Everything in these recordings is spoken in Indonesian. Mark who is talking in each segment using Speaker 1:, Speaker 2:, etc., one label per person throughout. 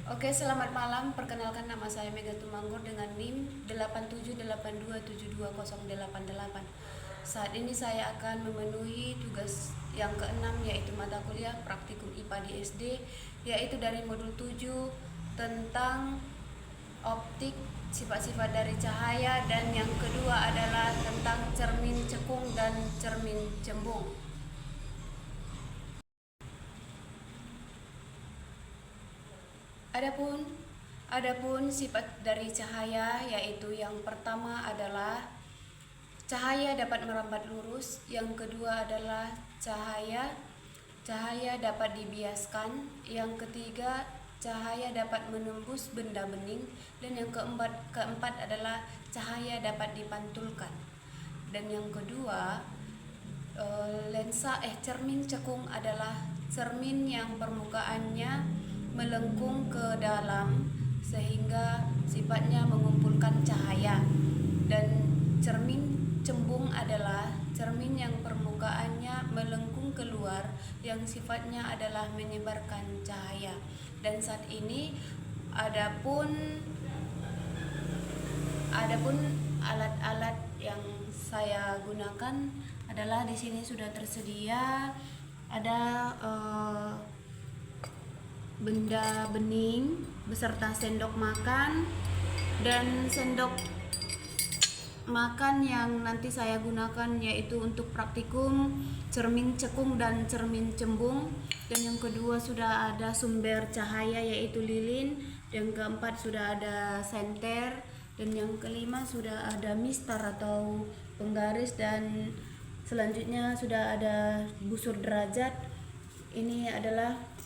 Speaker 1: Oke, selamat malam. Perkenalkan, nama saya Mega Tumanggur dengan NIM 8782720888. Saat ini saya akan memenuhi tugas yang keenam, yaitu mata kuliah praktikum IPA di SD, yaitu dari modul 7 tentang optik, sifat-sifat dari cahaya, dan yang kedua adalah tentang cermin cekung dan cermin cembung. Adapun adapun sifat dari cahaya, yaitu yang pertama adalah cahaya dapat merambat lurus, yang kedua adalah cahaya dapat dibiaskan, yang ketiga cahaya dapat menembus benda bening, dan yang keempat adalah cahaya dapat dipantulkan. Dan yang kedua, cermin cekung adalah cermin yang permukaannya melengkung ke dalam sehingga sifatnya mengumpulkan cahaya. Dan cermin cembung adalah cermin yang permukaannya melengkung keluar yang sifatnya adalah menyebarkan cahaya. Dan saat ini adapun adapun alat-alat yang saya gunakan adalah di sini sudah tersedia ada benda bening beserta sendok makan, dan sendok makan yang nanti saya gunakan yaitu untuk praktikum cermin cekung dan cermin cembung. Dan yang kedua sudah ada sumber cahaya yaitu lilin, yang keempat sudah ada senter, dan yang kelima sudah ada mistar atau penggaris, dan selanjutnya sudah ada busur derajat. Ini adalah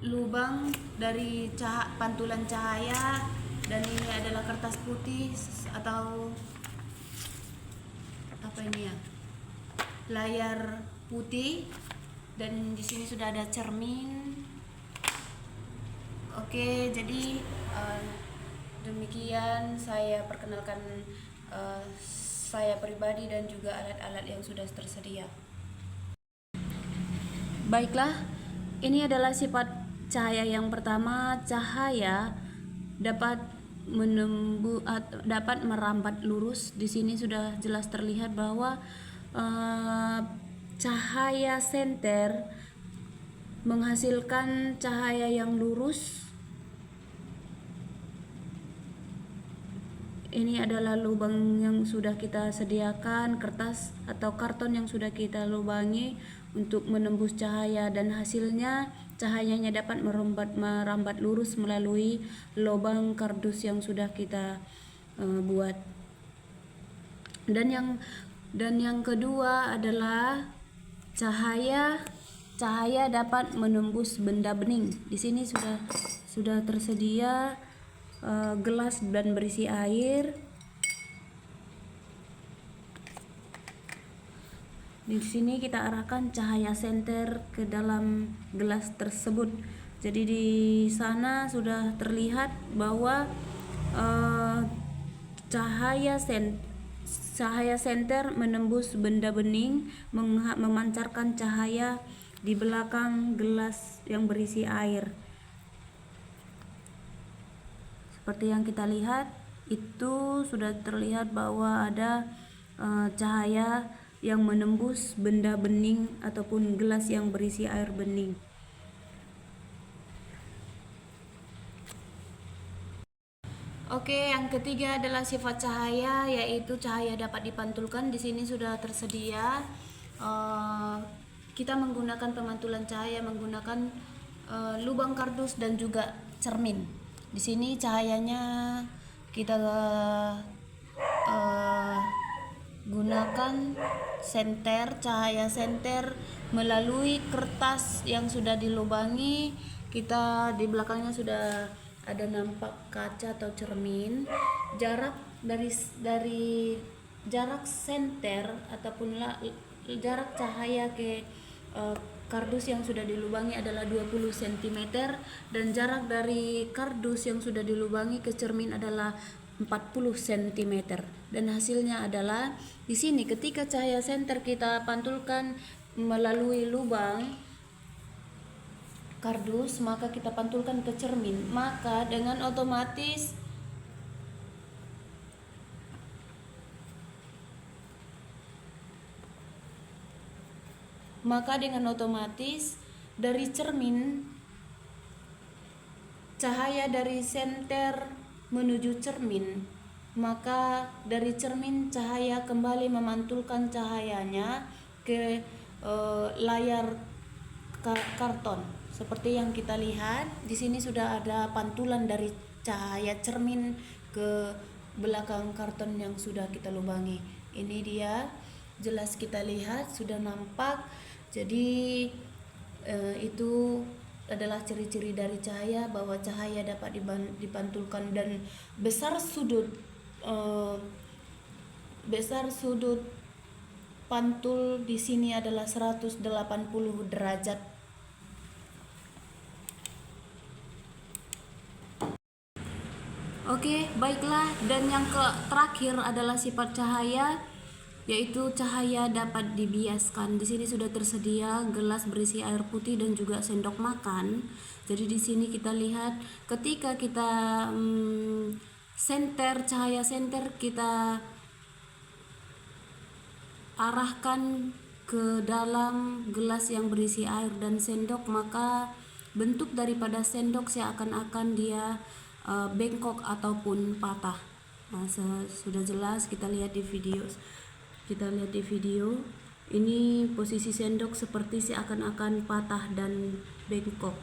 Speaker 1: lubang dari pantulan cahaya, dan ini adalah kertas putih atau apa ini ya, layar putih, dan di sini sudah ada cermin. Oke, jadi demikian saya perkenalkan saya pribadi dan juga alat-alat yang sudah tersedia. Baiklah, ini adalah sifat cahaya yang pertama. Cahaya dapat dapat merambat lurus. Di sini sudah jelas terlihat bahwa cahaya senter menghasilkan cahaya yang lurus. Ini adalah lubang yang sudah kita sediakan, kertas atau karton yang sudah kita lubangi untuk menembus cahaya, dan hasilnya cahayanya dapat merambat lurus melalui lubang kardus yang sudah kita buat. Dan yang kedua adalah cahaya dapat menembus benda bening. Di sini sudah tersedia gelas dan berisi air. Di sini kita arahkan cahaya senter ke dalam gelas tersebut. Jadi di sana sudah terlihat bahwa cahaya senter menembus benda bening, memancarkan cahaya di belakang gelas yang berisi air. Seperti yang kita lihat, itu sudah terlihat bahwa ada cahaya yang menembus benda bening ataupun gelas yang berisi air bening. Oke, yang ketiga adalah sifat cahaya, yaitu cahaya dapat dipantulkan. Di sini sudah tersedia. Kita menggunakan pemantulan cahaya menggunakan lubang kardus dan juga cermin. Di sini cahayanya kita gunakan cahaya senter melalui kertas yang sudah dilubangi. Kita di belakangnya sudah ada nampak kaca atau cermin. Jarak dari jarak senter ataupun jarak cahaya ke kardus yang sudah dilubangi adalah 20 cm, dan jarak dari kardus yang sudah dilubangi ke cermin adalah 40 cm. Dan hasilnya adalah di sini ketika cahaya senter kita pantulkan melalui lubang, kardus, maka kita pantulkan ke cermin, maka dengan otomatis dari cermin, cahaya dari senter menuju cermin, maka dari cermin cahaya kembali memantulkan cahayanya ke layar karton. Seperti yang kita lihat di sini sudah ada pantulan dari cahaya cermin ke belakang karton yang sudah kita lubangi. Ini dia, jelas kita lihat, sudah nampak. Jadi itu adalah ciri-ciri dari cahaya, bahwa cahaya dapat dipantulkan, dan besar sudut pantul di sini adalah 180 derajat. Oke, baiklah. Dan yang terakhir adalah sifat cahaya, yaitu cahaya dapat dibiaskan. Di sini sudah tersedia gelas berisi air putih dan juga sendok makan. Jadi di sini kita lihat ketika kita cahaya senter kita arahkan ke dalam gelas yang berisi air dan sendok, maka bentuk daripada sendok seakan-akan dia bengkok ataupun patah. Nah, sudah jelas kita lihat di video. Ini posisi sendok seperti seakan-akan patah dan bengkok.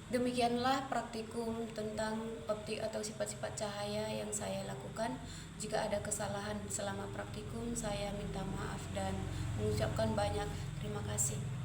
Speaker 1: Demikianlah praktikum tentang optik atau sifat-sifat cahaya yang saya lakukan. Jika ada kesalahan selama praktikum, saya minta maaf dan mengucapkan banyak terima kasih.